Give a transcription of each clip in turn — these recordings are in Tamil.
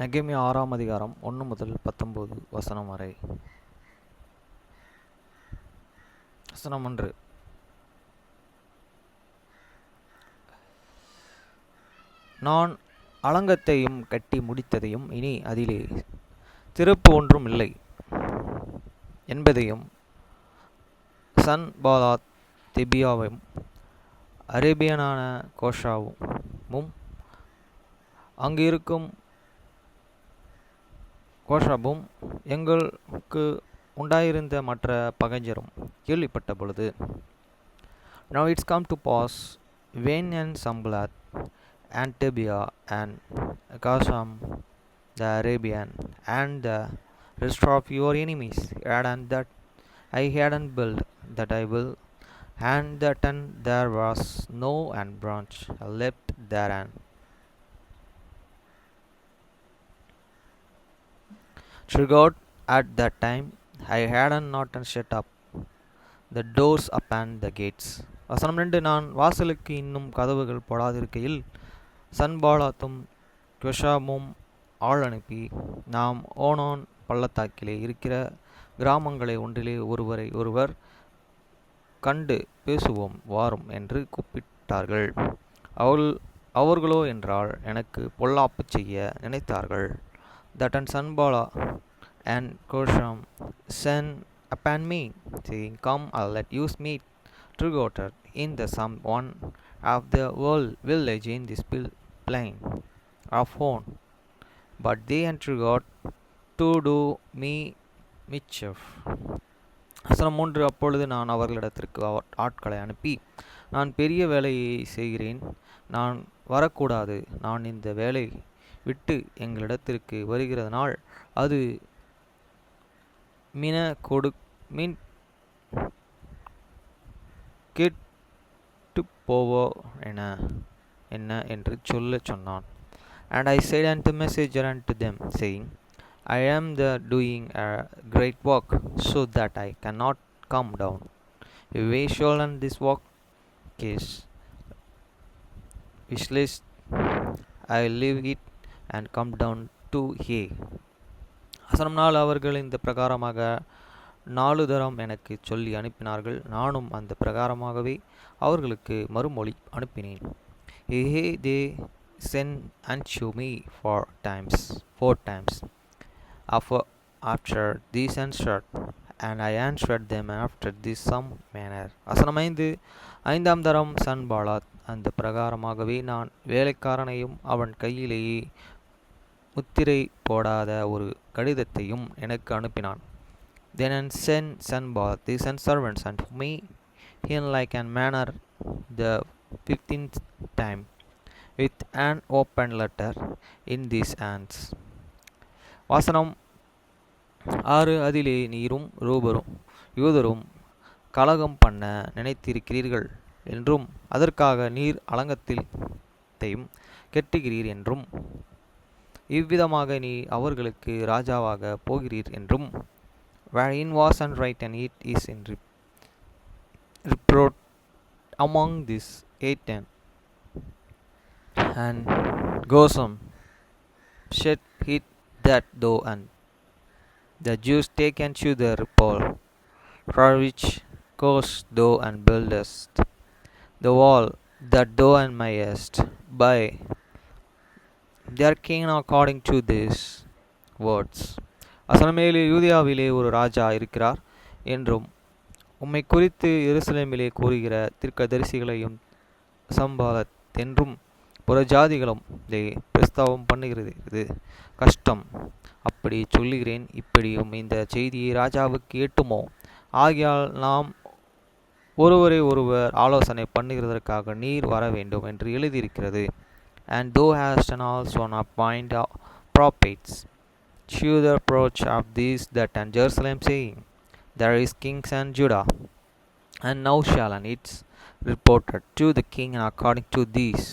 நெகேமியா 6ஆம் அதிகாரம் 1 முதல் 19 வசனம் வரை. வசனம் 1. நான் அலங்கத்தையும் கட்டி முடித்ததையும் இனி அதிலே திறப்பு ஒன்றும் இல்லை என்பதையும் சன்பாலாத் தொபியாவும் அரேபியனான கோஷாவும் அங்கு இருக்கும் கோஷாபும் எங்களுக்கு உண்டாயிருந்த மற்ற பகைஞரும் கேள்விப்பட்ட பொழுது, Now it's come to pass, when and Sanballat and Tobiah and Geshem the Arabian and the rest of your enemies had that I hadn't built, that I will, and that and there was no and branch left therein. Triggered at that time, I hadn't not shut up the doors upon the gates. வசனம் 2. நான் வாசலுக்கு இன்னும் கதவுகள் போடாதிருக்கையில் சன்பாலாத்தும் கொஷாமும் ஆள் அனுப்பி, நாம் ஓனோன் பள்ளத்தாக்கிலே இருக்கிற கிராமங்களை ஒன்றிலே ஒருவரை ஒருவர் கண்டு பேசுவோம் வாரும் என்று கூப்பிட்டார்கள். அவர்களோ என்றால் எனக்கு பொல்லாப்பு செய்ய நினைத்தார்கள். That and Sanballat and Geshem sent upon me, saying, Come, I'll let you meet together in the some one of the world village in this plain of On. But they entreated to do me mischief. வசனம் 3. அப்பொழுது நான் அவர்களிடத்திற்கு ஆட்களை அனுப்பி, நான் பெரிய வேலையை செய்கிறேன், நான் வரக்கூடாது. நான் இந்த வேலை விட்டு எங்களிடத்திற்கு வருகிறதனால் அது மீன் கேட்டு போவோ என்ன என்று சொன்னான். And I said unto the messenger unto them, saying, I am the doing a great work, so that I cannot come down. If we shall learn this work case, which lest I leave it and come down to here. வசனம் 4. அவர்கள் இந்த பிரகாரமாக 4 தரம் எனக்கு சொல்லி அனுப்பினார்கள். நானும் அந்த பிரகாரமாகவே அவர்களுக்கு மறுமொழி அனுப்பினேன். They sent unto me 4 times. After this answered, and I answered them after this some manner. வசனம் 5. 5ஆம் தரம் சன்பாலாத் அந்த பிரகாரமாகவே நான் வேலைக்காரனையும் அவன் கையிலேயே முத்திரை போடாத ஒரு கடிதத்தையும் எனக்கு அனுப்பினான். Then sent Sanballat his servants unto me in like a manner the 15th time, with an open letter in these hands. வசனம் 6. அதிலே நீரும் யூதரும் கலகம் பண்ண நினைத்திருக்கிறீர்கள் என்றும், அதற்காக நீர் அலங்கத்தையும் கெட்டுகிறீர் என்றும், இவ்விதமாக நீ அவர்களுக்கு ராஜாவாக போகிறீர் என்றும், wherein was and right, and it is in report among these 8 and Geshem said it that thou and the Jews take unto the report, for which cause thou and buildest the wall that thou and mayest by their king according to these words. வசனமேலே யூதியாவிலே ஒரு ராஜா இருக்கிறார் என்றும், உம்மை குறித்து எருசலேமிலே கூறுகிற தீர்க்கதரிசிகளையும் சன்பாலாத் என்றும் புறஜாதிகளும் பிரஸ்தாபம் பண்ணுகிறது கஷ்டம். அப்படி சொல்லுகிறேன், இப்படியும் இந்த செய்தியை ராஜாவுக்கு எட்டுமோ? ஆகையால் நாம் ஒருவரை ஒருவர் ஆலோசனை பண்ணுகிறதற்காக நீர் வர வேண்டும் என்று எழுதியிருக்கிறது. And thou hast also appointed prophets to the approach of these that in Jerusalem, saying, There is kings in Judah, and now shall and it's reported to the king according to these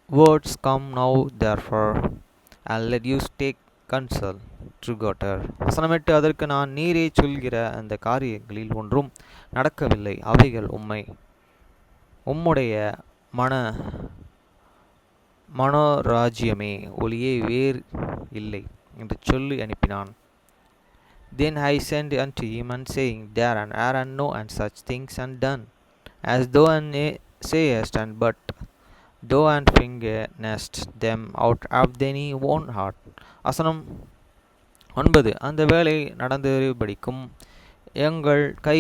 words. Come now therefore, and let you take counsel together. வசனம் 8. அதற்கு நான், நீரே சொல்கிற அந்த காரியங்களில் ஒன்றும் நடக்கவில்லை. அவைகள் உம்முடைய மனோராஜ்யமே ஒளியே வேறு இல்லை என்று சொல்லி அனுப்பினான். Then I sent unto him, and saying, There and are no and such things undone, as thou sayest, and but thou and bringest them out of thine own heart. வசனம் 9. அந்த வேலை நடந்தபடிக்கும் எங்கள் கை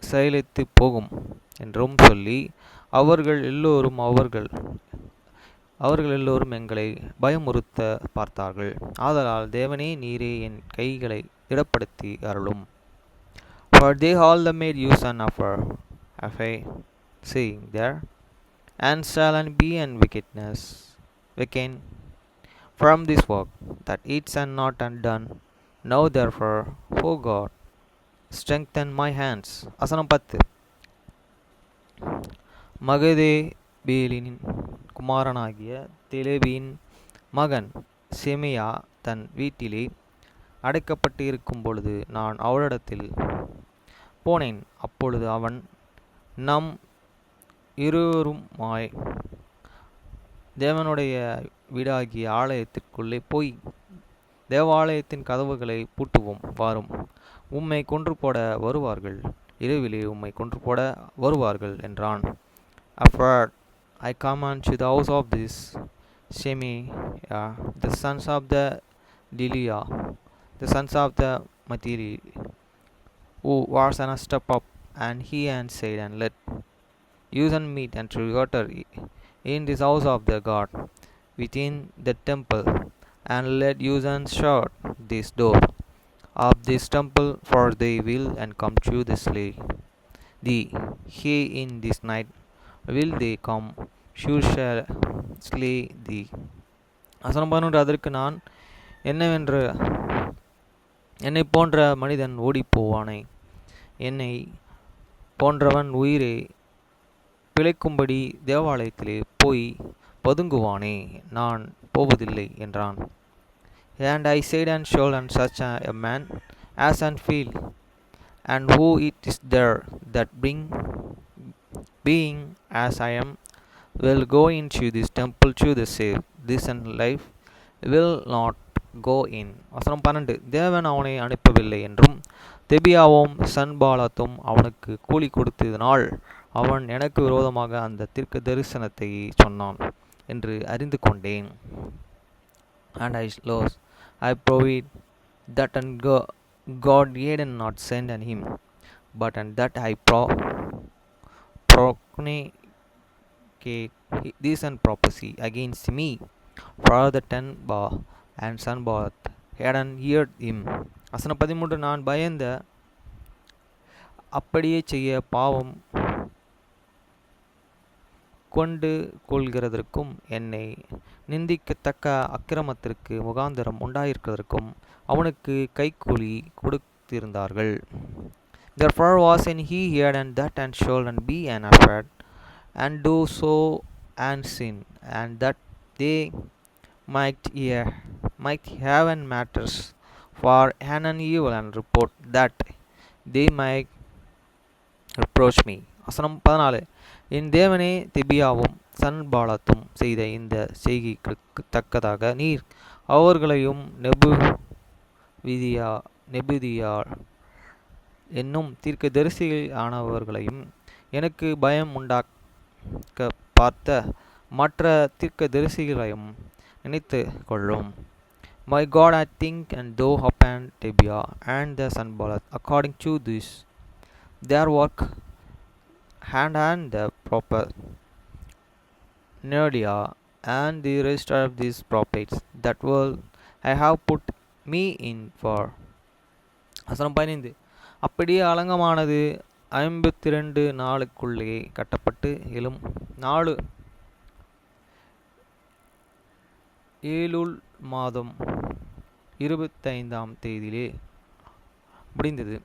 செயலித்து போகும் என்றும் சொல்லி அவர்கள் எல்லோரும் எங்களை பயமுறுத்த பார்த்தார்கள். ஆதலால் தேவனே நீரே என் கைகளை திடப்படுத்தி அருளும். For they all made use and offer, saying, There and shall and be and wickedness weaken from this work, that it's and not undone. Now therefore, O God, strengthen my hands. வசனம் 10. மகதேபேலின் குமாரனாகிய தெலேபியின் மகன் செமையா தன் வீட்டிலே அடைக்கப்பட்டு இருக்கும் பொழுது நான் அவளிடத்தில் போனேன். அப்பொழுது அவன் நம் இருவருமாய் தேவனுடைய வீடாகிய ஆலயத்திற்குள்ளே போய் தேவாலயத்தின் கதவுகளை பூட்டுவோம், வாரும், உம்மை கொன்று போட வருவார்கள், இரவிலே உம்மை கொன்று போட வருவார்கள் என்றான். Afterward I come unto the house of this Shemaiah, the sons of the Deliah, the sons of the Matiri, who was an step up, and he and said, and let use and meat and to water in this house of the God within the temple, and let use and shut this door of this temple, for they will and come to the slay thee. He in this night will they come, sure shall slay thee. வசனம் 11. அதற்கு நான், என்னவென்று என்னை போன்ற மனிதன் ஓடிப்போவானே, என்னை போன்றவன் உயிரை பிழைக்கும்படி தேவாலயத்திலே போய் பதுங்குவானே, நான் போவதில்லை என்றான். And I said, and shall and such a man as and feel, and who it is there that being as I am, will go into this temple to the save this and life will not go in. வசனம் 12. தேவன் அவனை அனுப்பவில்லை என்றும் தெபியாவும் சன்பாலாத்தும் அவனுக்கு கூலி கொடுத்ததினால் அவன் எனக்கு விரோதமாக அந்த தீர்க்க தரிசனத்தை சொன்னான் என்று அறிந்து கொண்டேன். And I proved that and God had not sent on him, but and that I proclaim this and prophecy against me, for the Tenba and Sanballat hadn't heard him. வசனம் 13. நான் பயந்த அப்படியே செய்ய பாவம் கொண்டு கொள்கிறதற்கும் என்னை நிந்திக்கத்தக்க அக்கிரமத்திற்கு முகாந்திரம் உண்டாயிருக்கிறதற்கும் அவனுக்கு கைக்கூலி கொடுத்திருந்தார்கள். Therefore was in he heard and that and shall and be an afraid and do so and sin, and that they might have an matters for an evil and report, that they might reproach me. வசனம் 14. என் தேவனே, தெபியாவும் சன்பாலாத்தும் செய்த இந்த செய்கைக்கு தக்கதாக நீர் அவர்களையும் நெபுதியா என்னும் தீர்க்கதரிசிகள் ஆனவர்களையும் எனக்கு பயம் உண்டாக்க பார்த்த மற்ற தீர்க்கதரிசிகளையும் நினைத்து கொள்ளும். My God, I think, and thou upon Tobiah and the Sanballat according to this their work, and the proper Noadiah and the rest of these prophets that will I have put me in for. வசனம் 15. அப்படியே அலங்கமானது 52 நாளுக்குள்ளே கட்டப்பட்டு ஏலுல் மாதம் 25ஆம் தேதியிலே முடிந்தது.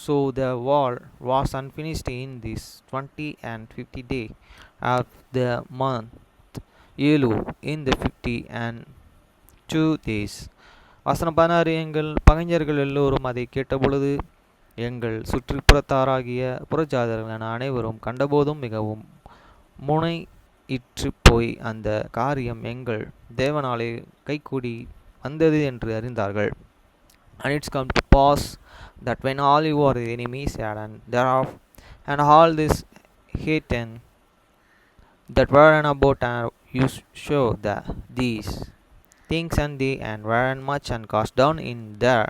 So the wall was unfinished in this 20 and 50 day of the month Elul, in the 50 and 2 days. வசனம் 16. எங்கள் பகைஞர்கள் எல்லோரும் அதை கேட்டபொழுது எங்கள் சுற்றுப்புறத்தாராகிய புறஜாதர்களான அனைவரும் கண்டபோதும் மிகவும் இற்று போய் அந்த காரியம் எங்கள் தேவனாலே கைகூடி வந்தது என்று அறிந்தார்கள். And it's come to pass that when all your enemies had and thereof, and all this haten that were about you show that these things and they and were much and cast down in their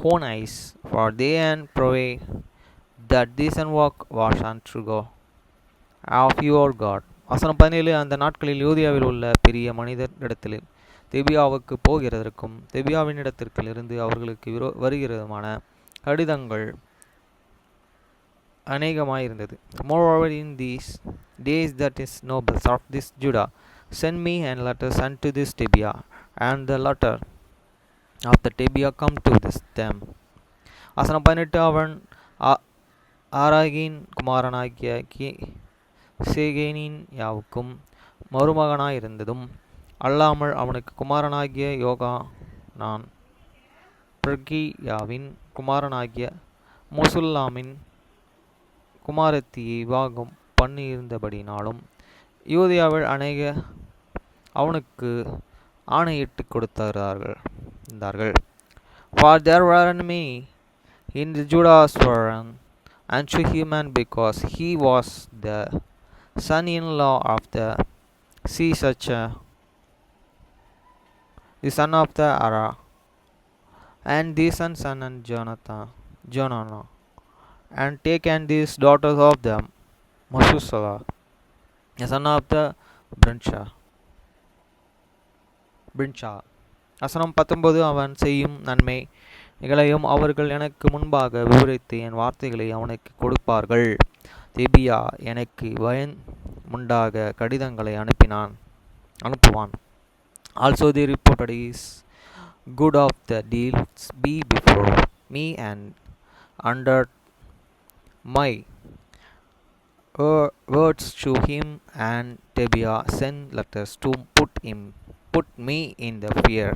own eyes, for they and pray that this and work was unto God of your God. வசனம் 17. அந்த நாட்களில் யூதியாவில் உள்ள பெரிய மனிதரிடத்தில் தெபியாவுக்கு போகிறதற்கும் தெபியாவினிடத்திற்கில் இருந்து அவர்களுக்கு வருகிறதுமான கடிதங்கள் அநேகமாயிருந்தது. Moreover in these days that is nobles of this Judah send me and letters unto this Tobiah, and the letter of the Tobiah come to this them. வசனம் 18. அவன் ஆராகின் குமாரனாகிய சேகேனின் யாவுக்கும் மருமகனாயிருந்ததும் அல்லாமல் அவனுக்கு குமாரனாகிய யோகானான் பிரகியாவின் குமாரனாகிய முசுல்லாமின் குமாரத்தியை விவாகம் பண்ணியிருந்தபடினாலும் யூதியாவில் அநேக அவனுக்கு ஆணையிட்டு கொடுத்தார்கள். For there were many in the Judah's foreign unto him, and because he was the son-in-law of the Sisachah, the son of the Ara, and the son and Jonah, and taken these daughters of them, Masusala, the son of the Brincha. வசனம் 19. அவன் செய்யும் நன்மைகளையும் அவர்கள் எனக்கு முன்பாக விவரித்து என் வார்த்தைகளை அவனுக்கு கொடுப்பார்கள். தெபியா எனக்கு பயமுண்டாக கடிதங்களை அனுப்புவான். Also they reported his good of the deals be before me, and under my words to him, and Tobiah sent letters to put me in the fear